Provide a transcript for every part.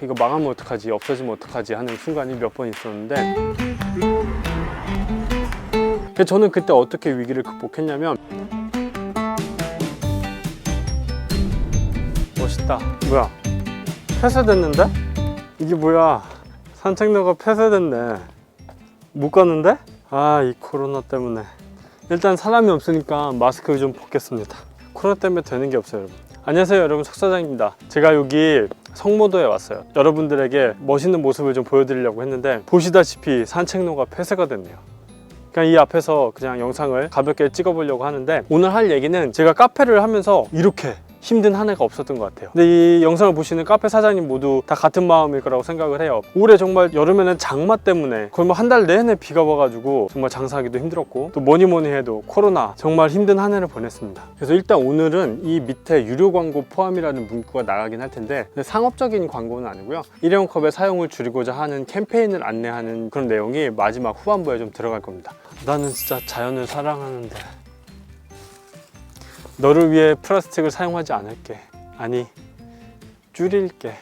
이거 망하면 어떡하지, 없어지면 어떡하지 하는 순간이 몇 번 있었는데, 저는 그때 어떻게 위기를 극복했냐면, 멋있다. 뭐야, 폐쇄됐는데? 이게 뭐야, 산책로가 폐쇄됐네. 못 가는데? 아, 이 코로나 때문에. 일단 사람이 없으니까 마스크 좀 벗겠습니다. 코로나 때문에 되는 게 없어요, 여러분. 안녕하세요, 여러분. 석사장입니다. 제가 여기 성모도에 왔어요. 여러분들에게 멋있는 모습을 좀 보여드리려고 했는데, 보시다시피 산책로가 폐쇄가 됐네요. 그냥 이 앞에서 그냥 영상을 가볍게 찍어보려고 하는데, 오늘 할 얘기는 제가 카페를 하면서 이렇게 힘든 한 해가 없었던 것 같아요. 근데 이 영상을 보시는 카페 사장님 모두 다 같은 마음일 거라고 생각을 해요. 올해 정말 여름에는 장마 때문에 거의 뭐 한 달 내내 비가 와가지고 정말 장사하기도 힘들었고, 또 뭐니 해도 코로나, 정말 힘든 한 해를 보냈습니다. 그래서 일단 오늘은 이 밑에 유료 광고 포함이라는 문구가 나가긴 할 텐데, 상업적인 광고는 아니고요, 일회용 컵의 사용을 줄이고자 하는 캠페인을 안내하는 그런 내용이 마지막 후반부에 좀 들어갈 겁니다. 나는 진짜 자연을 사랑하는데 너를 위해 플라스틱을 사용하지 않을게. 아니, 줄일게.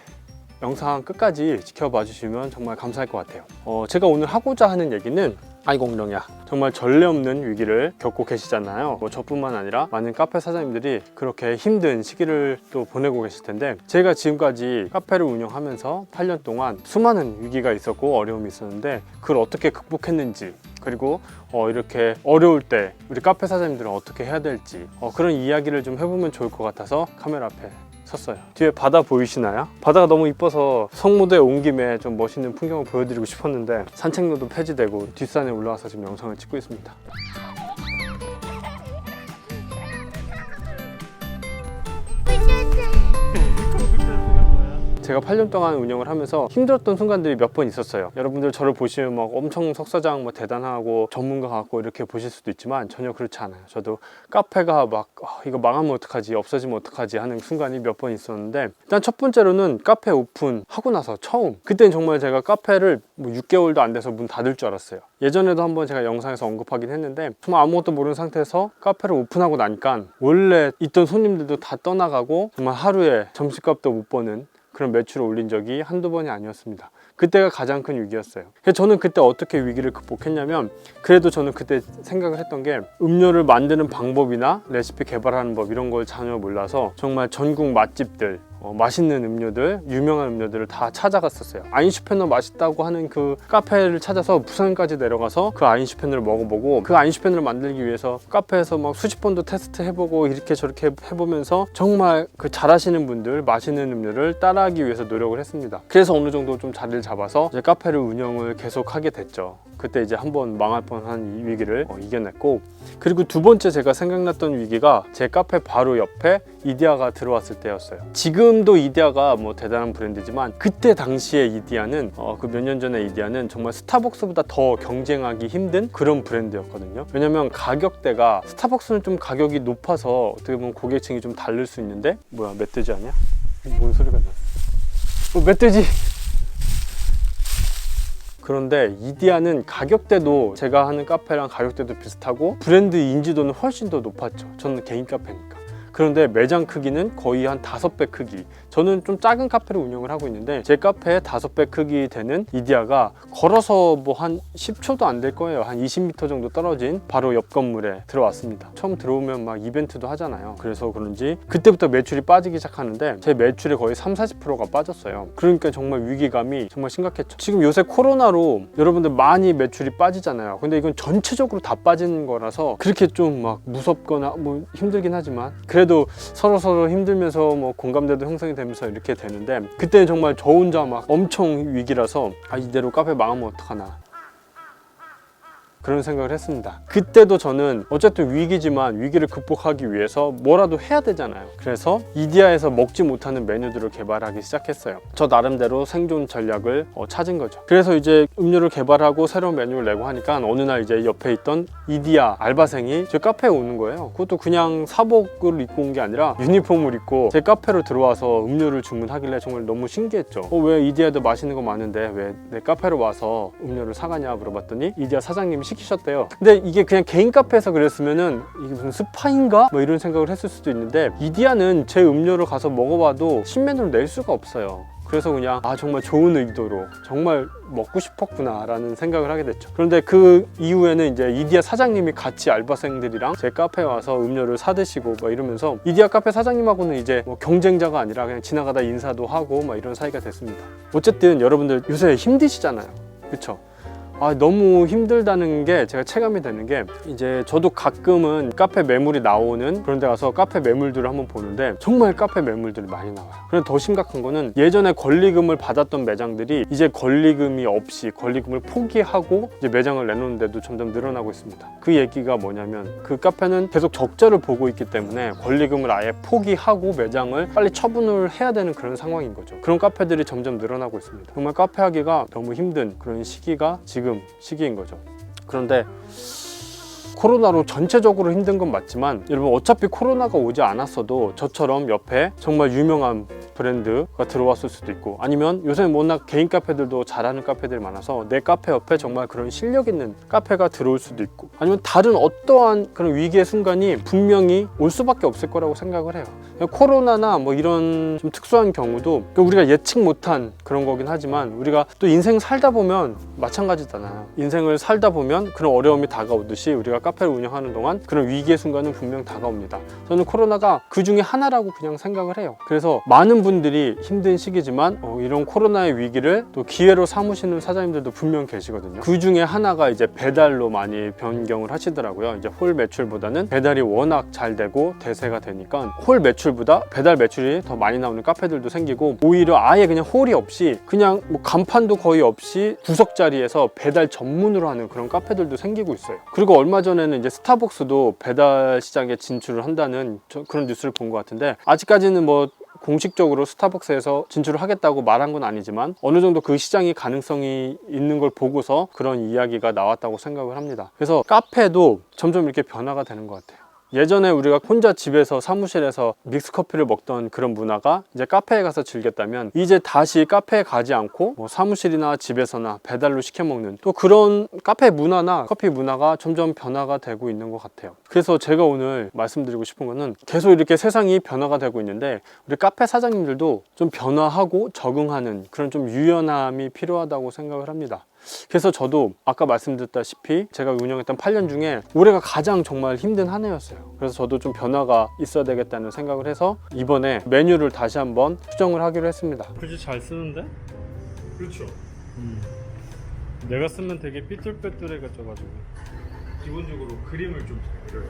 영상 끝까지 지켜봐 주시면 정말 감사할 것 같아요. 제가 오늘 하고자 하는 얘기는, 아이공룡이야, 정말 전례 없는 위기를 겪고 계시잖아요. 저뿐만 아니라 많은 카페 사장님들이 그렇게 힘든 시기를 또 보내고 계실 텐데, 제가 지금까지 카페를 운영하면서 8년 동안 수많은 위기가 있었고 어려움이 있었는데, 그걸 어떻게 극복했는지, 그리고 이렇게 어려울 때 우리 카페 사장님들은 어떻게 해야 될지, 그런 이야기를 좀 해보면 좋을 것 같아서 카메라 앞에 섰어요. 뒤에 바다 보이시나요? 바다가 너무 이뻐서 성모도에 온 김에 좀 멋있는 풍경을 보여드리고 싶었는데, 산책로도 폐지되고 뒷산에 올라와서 지금 영상을 찍고 있습니다. 제가 8년 동안 운영을 하면서 힘들었던 순간들이 몇 번 있었어요. 여러분들 저를 보시면 막 엄청 석사장 뭐 대단하고 전문가 같고 이렇게 보실 수도 있지만, 전혀 그렇지 않아요. 저도 카페가 막 이거 망하면 어떡하지, 없어지면 어떡하지 하는 순간이 몇 번 있었는데, 일단 첫 번째로는 카페 오픈하고 나서 처음, 그때는 정말 제가 카페를 뭐 6개월도 안 돼서 문 닫을 줄 알았어요. 예전에도 한번 제가 영상에서 언급하긴 했는데, 정말 아무것도 모르는 상태에서 카페를 오픈하고 나니까 원래 있던 손님들도 다 떠나가고 정말 하루에 점심값도 못 버는 그런 매출을 올린 적이 한두 번이 아니었습니다. 그때가 가장 큰 위기였어요. 그래서 저는 그때 어떻게 위기를 극복했냐면, 그래도 저는 그때 생각을 했던 게, 음료를 만드는 방법이나 레시피 개발하는 법 이런 걸 전혀 몰라서 정말 전국 맛집들, 맛있는 음료들, 유명한 음료들을 다 찾아갔었어요. 아인슈페너 맛있다고 하는 그 카페를 찾아서 부산까지 내려가서 그 아인슈페너를 먹어보고, 그 아인슈페너를 만들기 위해서 카페에서 막 수십 번도 테스트 해보고 이렇게 저렇게 해보면서 정말 그 잘하시는 분들 맛있는 음료를 따라하기 위해서 노력을 했습니다. 그래서 어느 정도 좀 자리를 잡아서 이제 카페를 운영을 계속 하게 됐죠. 그때 이제 한번 망할 뻔한 이 위기를 이겨냈고, 그리고 두 번째 제가 생각났던 위기가 제 카페 바로 옆에 이디야가 들어왔을 때였어요. 지금도 이디야가 뭐 대단한 브랜드지만, 그때 당시에 이디야는 그 몇 년 전에 이디야는 정말 스타벅스보다 더 경쟁하기 힘든 그런 브랜드였거든요. 왜냐면 가격대가, 스타벅스는 좀 가격이 높아서 어떻게 보면 고객층이 좀 다를 수 있는데, 뭐야, 멧돼지 아니야? 뭔 소리가 나? 멧돼지! 그런데 이디야는 가격대도 제가 하는 카페랑 가격대도 비슷하고 브랜드 인지도는 훨씬 더 높았죠. 저는 개인 카페니까. 그런데 매장 크기는 거의 한 5배 크기. 저는 좀 작은 카페를 운영을 하고 있는데, 제 카페에 5배 크기 되는 이디야가 걸어서 뭐 한 10초도 안 될 거예요. 한 20m 정도 떨어진 바로 옆 건물에 들어왔습니다. 처음 들어오면 막 이벤트도 하잖아요. 그래서 그런지 그때부터 매출이 빠지기 시작하는데, 제 매출의 거의 30-40%가 빠졌어요. 그러니까 정말 위기감이 정말 심각했죠. 지금 요새 코로나로 여러분들 많이 매출이 빠지잖아요. 근데 이건 전체적으로 다 빠지는 거라서 그렇게 좀 막 무섭거나 뭐 힘들긴 하지만, 그래도 서로 힘들면서 뭐 공감대도 형성이 되면서 이렇게 되는데, 그때는 정말 저 혼자 막 엄청 위기라서, 이대로 카페 망하면 어떡하나 그런 생각을 했습니다. 그때도 저는 어쨌든 위기지만 위기를 극복하기 위해서 뭐라도 해야 되잖아요. 그래서 이디야에서 먹지 못하는 메뉴들을 개발하기 시작했어요. 저 나름대로 생존 전략을 찾은 거죠. 그래서 이제 음료를 개발하고 새로운 메뉴를 내고 하니까, 어느 날 이제 옆에 있던 이디야 알바생이 제 카페에 오는 거예요. 그것도 그냥 사복을 입고 온 게 아니라 유니폼을 입고 제 카페로 들어와서 음료를 주문하길래 정말 너무 신기했죠. 왜 이디야도 맛있는 거 많은데 왜 내 카페로 와서 음료를 사가냐 물어봤더니, 이디야 사장님이 시키셨대요. 근데 이게 그냥 개인 카페에서 그랬으면은 이게 무슨 스파인가? 뭐 이런 생각을 했을 수도 있는데, 이디야는 제 음료를 가서 먹어봐도 신메뉴를 낼 수가 없어요. 그래서 그냥 정말 좋은 의도로 정말 먹고 싶었구나 라는 생각을 하게 됐죠. 그런데 그 이후에는 이제 이디야 사장님이 같이 알바생들이랑 제 카페에 와서 음료를 사드시고 막 이러면서 이디야 카페 사장님하고는 이제 뭐 경쟁자가 아니라 그냥 지나가다 인사도 하고 막 이런 사이가 됐습니다. 어쨌든 여러분들 요새 힘드시잖아요, 그쵸? 너무 힘들다는 게 제가 체감이 되는 게, 이제 저도 가끔은 카페 매물이 나오는 그런 데 가서 카페 매물들을 한번 보는데 정말 카페 매물들이 많이 나와요. 그런데 더 심각한 거는 예전에 권리금을 받았던 매장들이 이제 권리금이 없이 권리금을 포기하고 이제 매장을 내놓는데도 점점 늘어나고 있습니다. 그 얘기가 뭐냐면 그 카페는 계속 적자를 보고 있기 때문에 권리금을 아예 포기하고 매장을 빨리 처분을 해야 되는 그런 상황인 거죠. 그런 카페들이 점점 늘어나고 있습니다. 정말 카페 하기가 너무 힘든 그런 시기가 지금 시기인 거죠. 그런데 코로나로 전체적으로 힘든 건 맞지만 여러분, 어차피 코로나가 오지 않았어도 저처럼 옆에 정말 유명한 브랜드가 들어왔을 수도 있고, 아니면 요새는 워낙 개인 카페들도 잘하는 카페들이 많아서 내 카페 옆에 정말 그런 실력 있는 카페가 들어올 수도 있고, 아니면 다른 어떠한 그런 위기의 순간이 분명히 올 수밖에 없을 거라고 생각을 해요. 코로나나 뭐 이런 좀 특수한 경우도 우리가 예측 못한 그런 거긴 하지만 우리가 또 인생 살다 보면 마찬가지잖아요. 인생을 살다 보면 그런 어려움이 다가오듯이 우리가 카페를 운영하는 동안 그런 위기의 순간은 분명 다가옵니다. 저는 코로나가 그 중에 하나라고 그냥 생각을 해요. 그래서 많은 분들이 힘든 시기지만 이런 코로나의 위기를 또 기회로 삼으시는 사장님들도 분명 계시거든요. 그 중에 하나가 이제 배달로 많이 변경을 하시더라고요. 이제 홀 매출보다는 배달이 워낙 잘 되고 대세가 되니까 홀 매출보다 배달 매출이 더 많이 나오는 카페들도 생기고, 오히려 아예 그냥 홀이 없이 그냥 뭐 간판도 거의 없이 구석자리에서 배달 전문으로 하는 그런 카페들도 생기고 있어요. 그리고 얼마 전에는 이제 스타벅스도 배달 시장에 진출을 한다는 그런 뉴스를 본 것 같은데, 아직까지는 뭐 공식적으로 스타벅스에서 진출을 하겠다고 말한 건 아니지만 어느 정도 그 시장이 가능성이 있는 걸 보고서 그런 이야기가 나왔다고 생각을 합니다. 그래서 카페도 점점 이렇게 변화가 되는 것 같아요. 예전에 우리가 혼자 집에서 사무실에서 믹스커피를 먹던 그런 문화가 이제 카페에 가서 즐겼다면, 이제 다시 카페에 가지 않고 뭐 사무실이나 집에서나 배달로 시켜 먹는 또 그런 카페 문화나 커피 문화가 점점 변화가 되고 있는 것 같아요. 그래서 제가 오늘 말씀드리고 싶은 거는, 계속 이렇게 세상이 변화가 되고 있는데 우리 카페 사장님들도 좀 변화하고 적응하는 그런 좀 유연함이 필요하다고 생각을 합니다. 그래서 저도 아까 말씀드렸다시피 제가 운영했던 8년 중에 올해가 가장 정말 힘든 한 해였어요. 그래서 저도 좀 변화가 있어야 되겠다는 생각을 해서 이번에 메뉴를 다시 한번 수정을 하기로 했습니다. 글씨 잘 쓰는데? 그렇죠. 내가 쓰면 되게 삐뚤빼뚤해져가지고 기본적으로 그림을 좀 잘 그려요.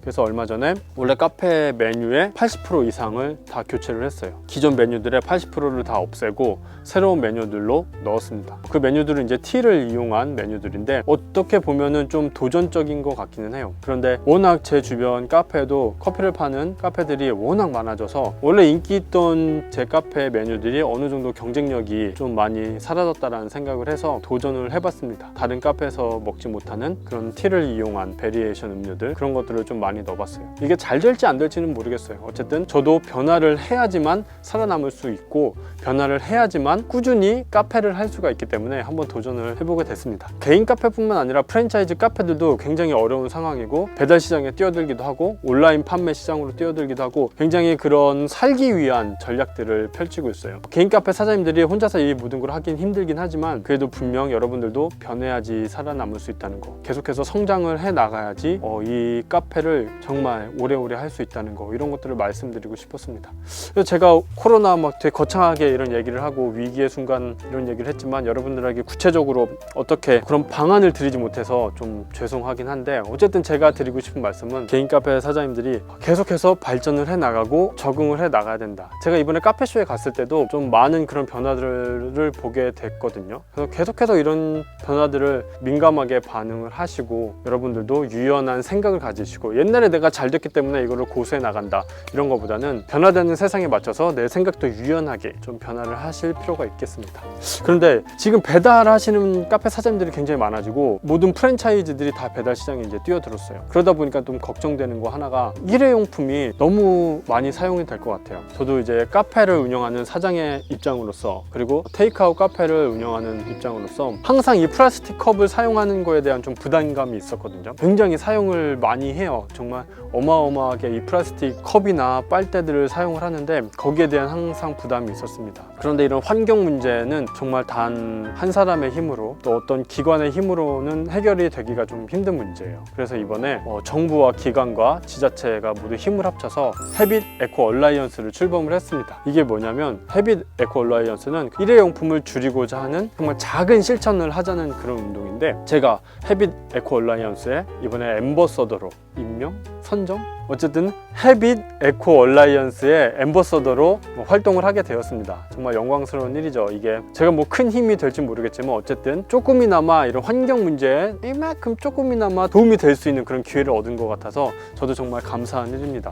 그래서 얼마 전에 원래 카페 메뉴의 80% 이상을 다 교체를 했어요. 기존 메뉴들의 80%를 다 없애고 새로운 메뉴들로 넣었습니다. 그 메뉴들은 이제 티를 이용한 메뉴들인데 어떻게 보면은 좀 도전적인 것 같기는 해요. 그런데 워낙 제 주변 카페도 커피를 파는 카페들이 워낙 많아져서 원래 인기 있던 제 카페 메뉴들이 어느 정도 경쟁력이 좀 많이 사라졌다라는 생각을 해서 도전을 해봤습니다. 다른 카페에서 먹지 못하는 그런 티를 이용한 베리에이션 음료들, 그런 것들을 좀 많이 넣어봤어요. 이게 잘 될지 안 될지는 모르겠어요. 어쨌든 저도 변화를 해야지만 살아남을 수 있고, 변화를 해야지만 꾸준히 카페를 할 수가 있기 때문에 한번 도전을 해보게 됐습니다. 개인 카페뿐만 아니라 프랜차이즈 카페들도 굉장히 어려운 상황이고, 배달 시장에 뛰어들기도 하고 온라인 판매 시장으로 뛰어들기도 하고 굉장히 그런 살기 위한 전략들을 펼치고 있어요. 개인 카페 사장님들이 혼자서 이 모든 걸 하긴 힘들긴 하지만 그래도 분명 여러분들도 변해야지 살아남을 수 있다는 거, 계속해서 성장을 해 나가야지 이 카페를 정말 오래오래 할 수 있다는 거, 이런 것들을 말씀드리고 싶었습니다. 그래서 제가 코로나 막 되게 거창하게 이런 얘기를 하고 위기의 순간 이런 얘기를 했지만 여러분들에게 구체적으로 어떻게 그런 방안을 드리지 못해서 좀 죄송하긴 한데, 어쨌든 제가 드리고 싶은 말씀은 개인 카페 사장님들이 계속해서 발전을 해 나가고 적응을 해 나가야 된다. 제가 이번에 카페쇼에 갔을 때도 좀 많은 그런 변화들을 보게 됐거든요. 그래서 계속해서 이런 변화들을 민감하게 반응을 하시고 여러분들도 유연한 생각을 가지시고, 옛날 옛날에 내가 잘 됐기 때문에 이거를 고수해 나간다 이런 거보다는 변화되는 세상에 맞춰서 내 생각도 유연하게 좀 변화를 하실 필요가 있겠습니다. 그런데 지금 배달하시는 카페 사장님들이 굉장히 많아지고 모든 프랜차이즈들이 다 배달 시장에 이제 뛰어들었어요. 그러다 보니까 좀 걱정되는 거 하나가 일회용품이 너무 많이 사용이 될 것 같아요. 저도 이제 카페를 운영하는 사장의 입장으로서, 그리고 테이크아웃 카페를 운영하는 입장으로서 항상 이 플라스틱 컵을 사용하는 거에 대한 좀 부담감이 있었거든요. 굉장히 사용을 많이 해요. 정말 어마어마하게 이 플라스틱 컵이나 빨대들을 사용을 하는데 거기에 대한 항상 부담이 있었습니다. 그런데 이런 환경 문제는 정말 단 한 사람의 힘으로, 또 어떤 기관의 힘으로는 해결이 되기가 좀 힘든 문제예요. 그래서 이번에 정부와 기관과 지자체가 모두 힘을 합쳐서 헤빗 에코 얼라이언스를 출범을 했습니다. 이게 뭐냐면 헤빗 에코 얼라이언스는 일회용품을 줄이고자 하는 정말 작은 실천을 하자는 그런 운동인데, 제가 헤빗 에코 얼라이언스에 이번에 앰버서더로 임명? 선정? 어쨌든 헤빗 에코 얼라이언스의 앰버서더로 활동을 하게 되었습니다. 정말 영광스러운 일이죠. 이게 제가 뭐 큰 힘이 될지 모르겠지만 어쨌든 조금이나마 이런 환경 문제에 이만큼 조금이나마 도움이 될 수 있는 그런 기회를 얻은 것 같아서 저도 정말 감사한 일입니다.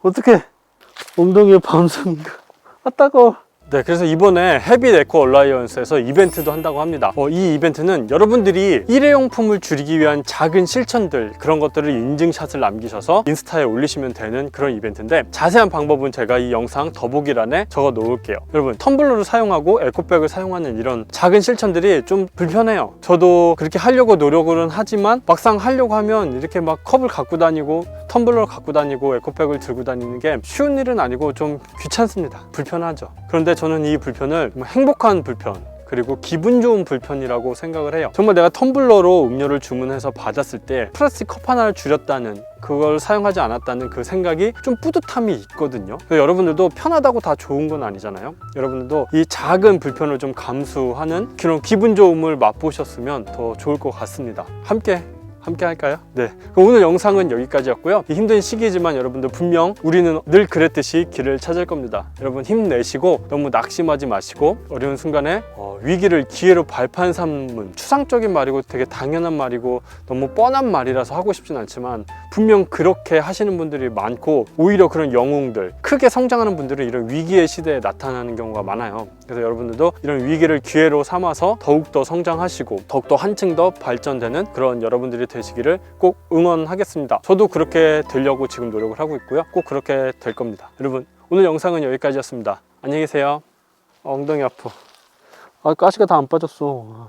어떻게 엉덩이에 밤송인가? 아 따가워. 네, 그래서 이번에 헤빗 에코 얼라이언스에서 이벤트도 한다고 합니다. 이 이벤트는 여러분들이 일회용품을 줄이기 위한 작은 실천들, 그런 것들을 인증샷을 남기셔서 인스타에 올리시면 되는 그런 이벤트인데, 자세한 방법은 제가 이 영상 더보기란에 적어 놓을게요. 여러분, 텀블러를 사용하고 에코백을 사용하는 이런 작은 실천들이 좀 불편해요. 저도 그렇게 하려고 노력은 하지만 막상 하려고 하면 이렇게 막 컵을 갖고 다니고 텀블러를 갖고 다니고 에코백을 들고 다니는 게 쉬운 일은 아니고 좀 귀찮습니다. 불편하죠. 그런데 저는 이 불편을 행복한 불편, 그리고 기분 좋은 불편이라고 생각을 해요. 정말 내가 텀블러로 음료를 주문해서 받았을 때 플라스틱 컵 하나를 줄였다는, 그걸 사용하지 않았다는 그 생각이 좀 뿌듯함이 있거든요. 여러분들도 편하다고 다 좋은 건 아니잖아요. 여러분들도 이 작은 불편을 좀 감수하는 그런 기분 좋음을 맛보셨으면 더 좋을 것 같습니다. 함께 할까요? 네, 오늘 영상은 여기까지였고요. 힘든 시기지만 여러분들 분명 우리는 늘 그랬듯이 길을 찾을 겁니다. 여러분 힘내시고 너무 낙심하지 마시고, 어려운 순간에 위기를 기회로 발판 삼는, 추상적인 말이고 되게 당연한 말이고 너무 뻔한 말이라서 하고 싶진 않지만 분명 그렇게 하시는 분들이 많고, 오히려 그런 영웅들, 크게 성장하는 분들은 이런 위기의 시대에 나타나는 경우가 많아요. 그래서 여러분들도 이런 위기를 기회로 삼아서 더욱더 성장하시고 더욱더 한층 더 발전되는 그런 여러분들이 되시기를 꼭 응원하겠습니다. 저도 그렇게 되려고 지금 노력을 하고 있고요. 꼭 그렇게 될 겁니다. 여러분, 오늘 영상은 여기까지였습니다. 안녕히 계세요. 엉덩이 아파. 가시가 다 안 빠졌어.